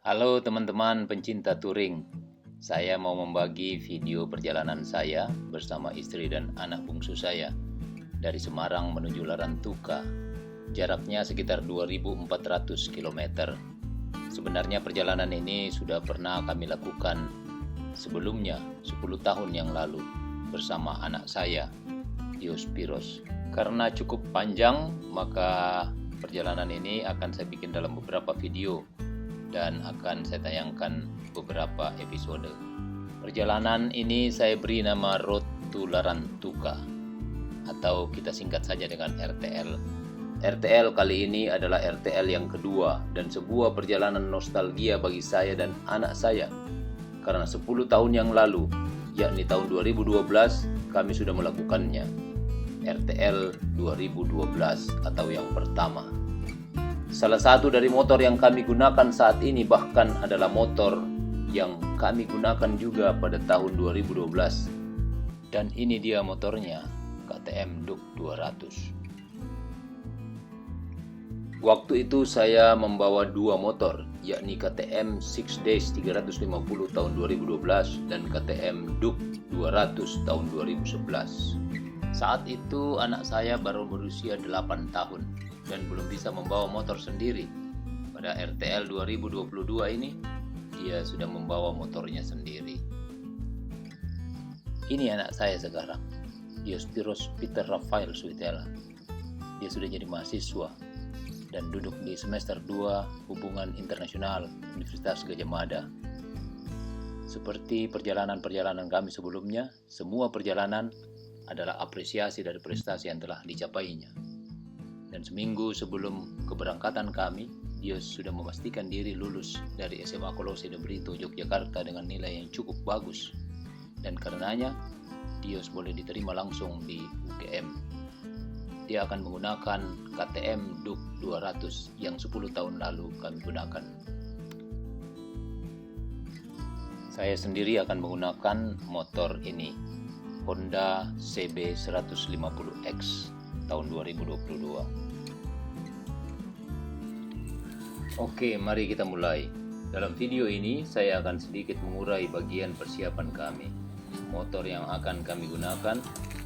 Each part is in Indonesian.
Halo teman-teman pencinta touring. Saya mau membagi video perjalanan saya bersama istri dan anak bungsu saya dari Semarang menuju Larantuka. Jaraknya sekitar 2.400 km. Sebenarnya perjalanan ini sudah pernah kami lakukan sebelumnya 10 tahun yang lalu bersama anak saya, Diospiros. Karena cukup panjang, maka perjalanan ini akan saya bikin dalam beberapa video dan akan saya tayangkan beberapa episode. Perjalanan ini saya beri nama Road to Larantuka atau kita singkat saja dengan RTL. RTL kali ini adalah RTL yang kedua dan sebuah perjalanan nostalgia bagi saya dan anak saya. Karena 10 tahun yang lalu, yakni tahun 2012, kami sudah melakukannya. RTL 2012 atau yang pertama. Salah satu dari motor yang kami gunakan saat ini bahkan adalah motor yang kami gunakan juga pada tahun 2012. Dan ini dia motornya, KTM Duke 200. Waktu itu saya membawa dua motor, yakni KTM 6 Days 350 tahun 2012 dan KTM Duke 200 tahun 2011. Saat itu anak saya baru berusia 8 tahun dan belum bisa membawa motor sendiri. Pada RTL 2022 ini, dia sudah membawa motornya sendiri. Ini anak saya sekarang, Diospiros Peter Rafael Suitela. Dia sudah jadi mahasiswa dan duduk di semester 2 Hubungan Internasional Universitas Gadjah Mada. Seperti perjalanan-perjalanan kami sebelumnya, semua perjalanan adalah apresiasi dari prestasi yang telah dicapainya. Dan seminggu sebelum keberangkatan kami, dia sudah memastikan diri lulus dari SMA Kolose de Brito, Yogyakarta dengan nilai yang cukup bagus. Dan karenanya, Dios boleh diterima langsung di UGM. Dia akan menggunakan KTM Duke 200 yang 10 tahun lalu kami gunakan. Saya sendiri akan menggunakan motor ini, Honda CB 150X tahun 2022. Oke, mari kita mulai. Dalam video ini saya akan sedikit mengurai bagian persiapan kami, motor yang akan kami gunakan,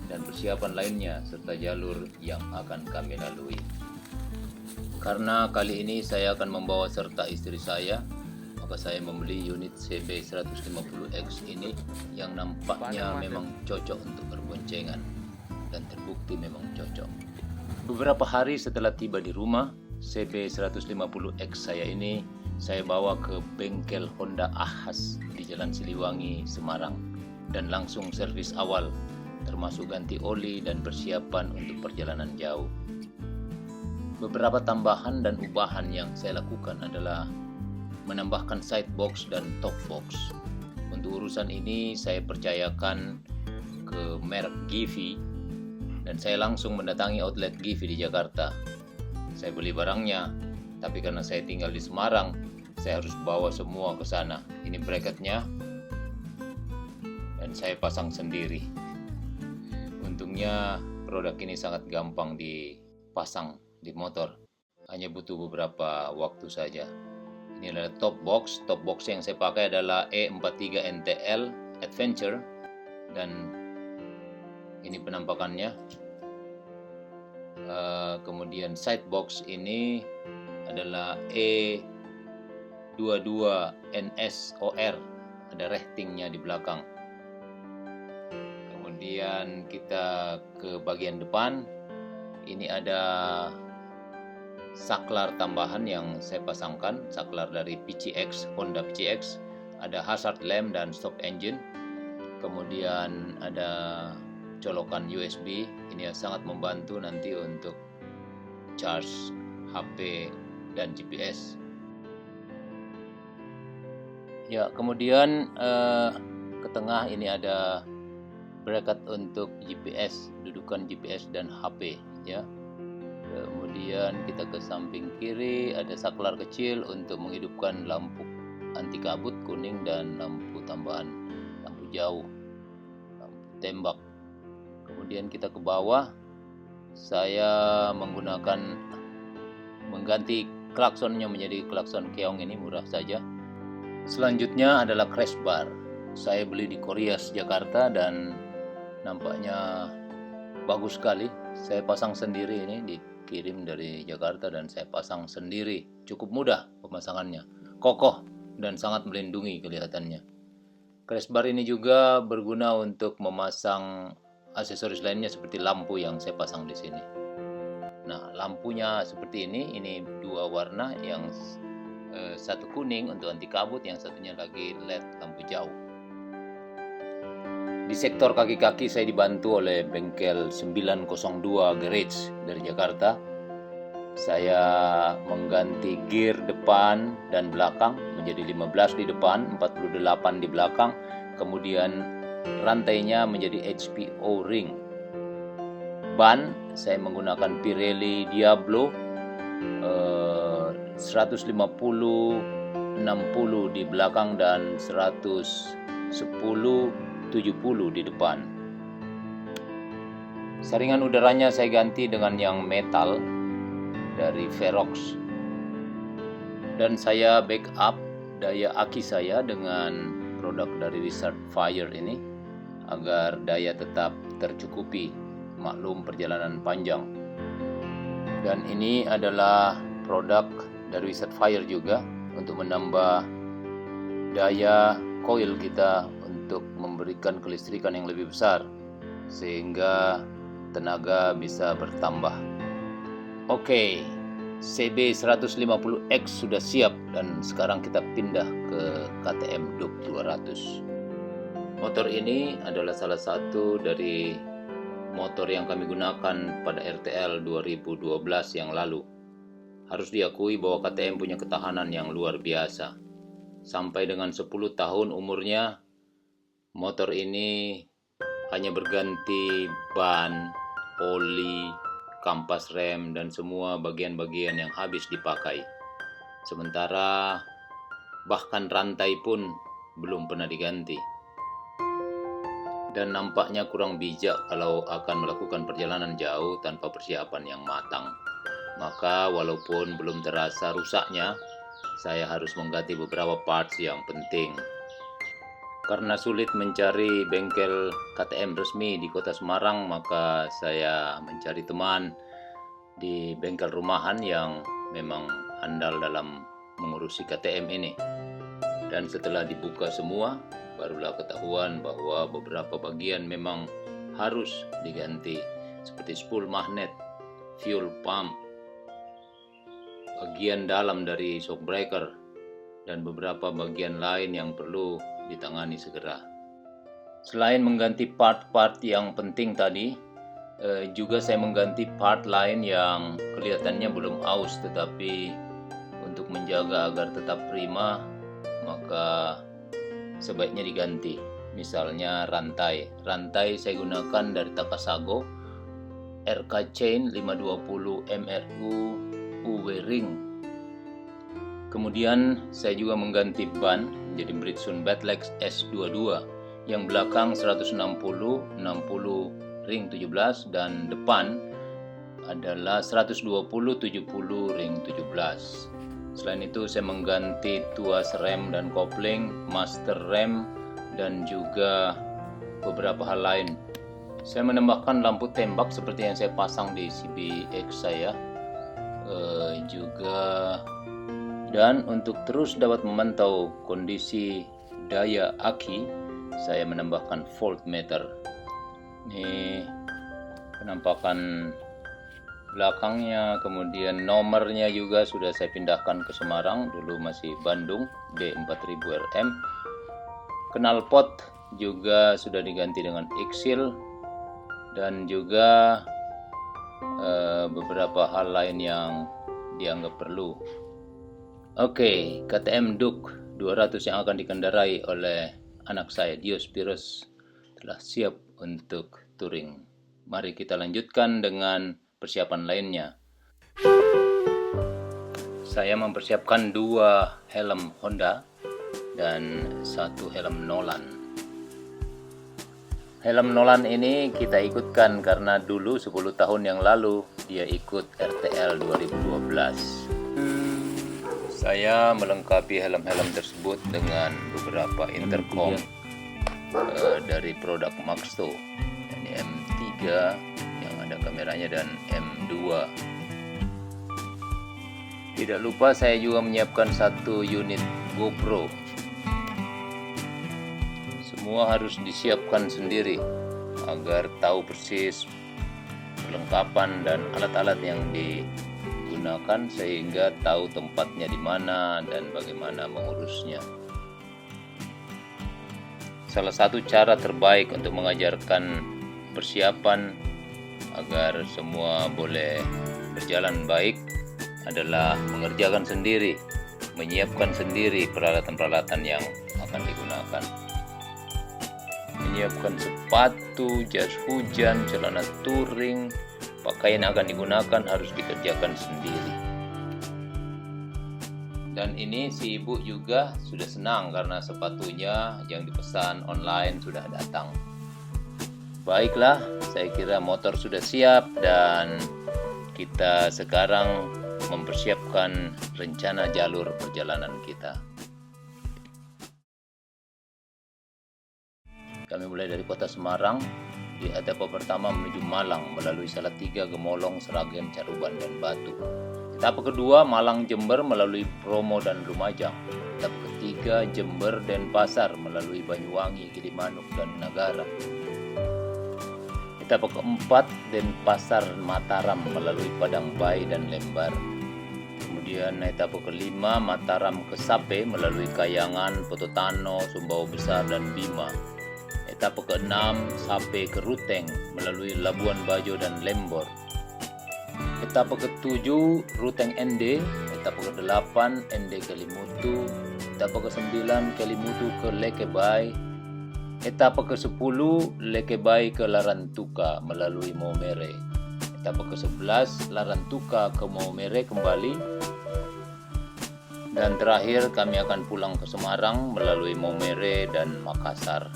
dan persiapan lainnya serta jalur yang akan kami lalui. Karena kali ini saya akan membawa serta istri saya, maka saya membeli unit CB 150X ini yang nampaknya memang cocok untuk berboncengan dan terbukti memang cocok. Beberapa hari setelah tiba di rumah, CB 150X saya ini saya bawa ke bengkel Honda Ahas di Jalan Siliwangi, Semarang dan langsung servis awal, termasuk ganti oli dan persiapan untuk perjalanan jauh. Beberapa tambahan dan ubahan yang saya lakukan adalah menambahkan side box dan top box. Untuk urusan ini saya percayakan ke merek Givi dan saya langsung mendatangi outlet Givi di Jakarta. Saya beli barangnya, tapi karena saya tinggal di Semarang, saya harus bawa semua ke sana. Ini bracketnya dan saya pasang sendiri. Untungnya produk ini sangat gampang dipasang di motor, hanya butuh beberapa waktu saja. Ini adalah top box yang saya pakai adalah E43 NTL Adventure dan ini penampakannya. Kemudian side box ini adalah E22 NSOR, ada ratingnya di belakang. Kemudian kita ke bagian depan, ini ada saklar tambahan yang saya pasangkan, saklar dari PCX, Honda PCX, ada hazard lamp dan stop engine. Kemudian ada colokan USB, ini sangat membantu nanti untuk charge HP dan GPS. Ya, kemudian ke tengah ini ada bracket untuk GPS, dudukan GPS dan HP ya. Kemudian kita ke samping kiri ada saklar kecil untuk menghidupkan lampu anti kabut kuning dan lampu tambahan lampu jauh, lampu tembak. Kemudian kita ke bawah, saya mengganti klaksonnya menjadi klakson keong, ini murah saja. Selanjutnya adalah crash bar. Saya beli di Koreas Jakarta dan nampaknya bagus sekali. Saya pasang sendiri, ini dikirim dari Jakarta dan saya pasang sendiri. Cukup mudah pemasangannya, kokoh dan sangat melindungi kelihatannya. Crash bar ini juga berguna untuk memasang aksesoris lainnya seperti lampu yang saya pasang di sini. Nah, lampunya seperti ini dua warna, yang satu kuning untuk anti kabut, yang satunya lagi LED lampu jauh. Di sektor kaki-kaki saya dibantu oleh bengkel 902 Garage dari Jakarta. Saya mengganti gear depan dan belakang menjadi 15 di depan, 48 di belakang. Kemudian rantainya menjadi HPO ring. Ban saya menggunakan Pirelli Diablo 150 60 di belakang dan 110 70 di depan. Saringan udaranya saya ganti dengan yang metal dari Verox. Dan saya backup daya aki saya dengan produk dari Wizard Fire ini agar daya tetap tercukupi, maklum perjalanan panjang. Dan ini adalah produk dari Wizard Fire juga untuk menambah daya koil kita untuk memberikan kelistrikan yang lebih besar sehingga tenaga bisa bertambah. Oke, CB150X sudah siap dan sekarang kita pindah ke KTM Duke 200. Motor ini adalah salah satu dari motor yang kami gunakan pada RTL 2012 yang lalu. Harus diakui bahwa KTM punya ketahanan yang luar biasa. Sampai dengan 10 tahun umurnya, motor ini hanya berganti ban, oli, kampas rem, dan semua bagian-bagian yang habis dipakai. Sementara bahkan rantai pun belum pernah diganti. Dan nampaknya kurang bijak kalau akan melakukan perjalanan jauh tanpa persiapan yang matang. Maka walaupun belum terasa rusaknya, saya harus mengganti beberapa parts yang penting. Karena sulit mencari bengkel KTM resmi di kota Semarang, maka saya mencari teman di bengkel rumahan yang memang andal dalam mengurusi KTM ini. Dan setelah dibuka semua, barulah ketahuan bahwa beberapa bagian memang harus diganti, seperti spool magnet, fuel pump, bagian dalam dari shock breaker, dan beberapa bagian lain yang perlu ditangani segera. Selain mengganti part-part yang penting tadi, juga saya mengganti part lain yang kelihatannya belum aus, tetapi untuk menjaga agar tetap prima, maka sebaiknya diganti. Misalnya rantai saya gunakan dari Takasago, RK Chain 520 MRU UW ring. Kemudian saya juga mengganti ban menjadi Bridgestone Badlex S22 yang belakang 160 60 ring 17 dan depan adalah 120 70 ring 17. Selain itu saya mengganti tuas rem dan kopling, master rem, dan juga beberapa hal lain. Saya menambahkan lampu tembak seperti yang saya pasang di CBX saya juga. Dan untuk terus dapat memantau kondisi daya aki, saya menambahkan voltmeter. Ini penampakan belakangnya, kemudian nomornya juga sudah saya pindahkan ke Semarang, dulu masih Bandung, D4000 RM. Knalpot juga sudah diganti dengan X-Seal, dan juga beberapa hal lain yang dianggap perlu. Oke, KTM Duke 200 yang akan dikendarai oleh anak saya, Diospirus, telah siap untuk touring. Mari kita lanjutkan dengan persiapan lainnya. Saya mempersiapkan 2 helm Honda dan 1 helm Nolan. Helm Nolan ini kita ikutkan karena dulu 10 tahun yang lalu dia ikut RTL 2012. Saya melengkapi helm-helm tersebut dengan beberapa intercom dari produk Maxto, ini M3 yang ada kameranya dan M2. Tidak lupa saya juga menyiapkan satu unit GoPro. Semua harus disiapkan sendiri agar tahu persis perlengkapan dan alat-alat yang digunakan, sehingga tahu tempatnya di mana dan bagaimana mengurusnya. Salah satu cara terbaik untuk mengajarkan persiapan agar semua boleh berjalan baik adalah mengerjakan sendiri, menyiapkan sendiri peralatan-peralatan yang akan digunakan. Menyiapkan sepatu, jas hujan, celana touring, pakaian yang akan digunakan harus dikerjakan sendiri. Dan ini si ibu juga sudah senang karena sepatunya yang dipesan online sudah datang. Baiklah, saya kira motor sudah siap dan kita sekarang mempersiapkan rencana jalur perjalanan kita. Kami mulai dari kota Semarang, di etapa pertama menuju Malang melalui Salatiga, Gemolong, Sragen, Caruban, dan Batu. Etapa kedua Malang Jember melalui Bromo dan Lumajang. Etapa ketiga Jember Denpasar melalui Banyuwangi, Gilimanuk, dan Nagara. Etapa keempat Denpasar Mataram melalui Padangbai dan Lembar. Kemudian etapa kelima Mataram ke Sape melalui Kayangan, Pototano, Sumbawa Besar, dan Bima. Etapa ke-6 Sape ke Ruteng melalui Labuan Bajo dan Lembor. Etapa ke-7 Ruteng Ende. Etapa ke-8 Ende ke Limutu. Etapa ke-9 Kelimutu ke Lekebai. Etapa ke-10 Lekebai ke Larantuka melalui Maumere. Etapa ke-11 Larantuka ke Maumere kembali. Dan terakhir kami akan pulang ke Semarang melalui Maumere dan Makassar.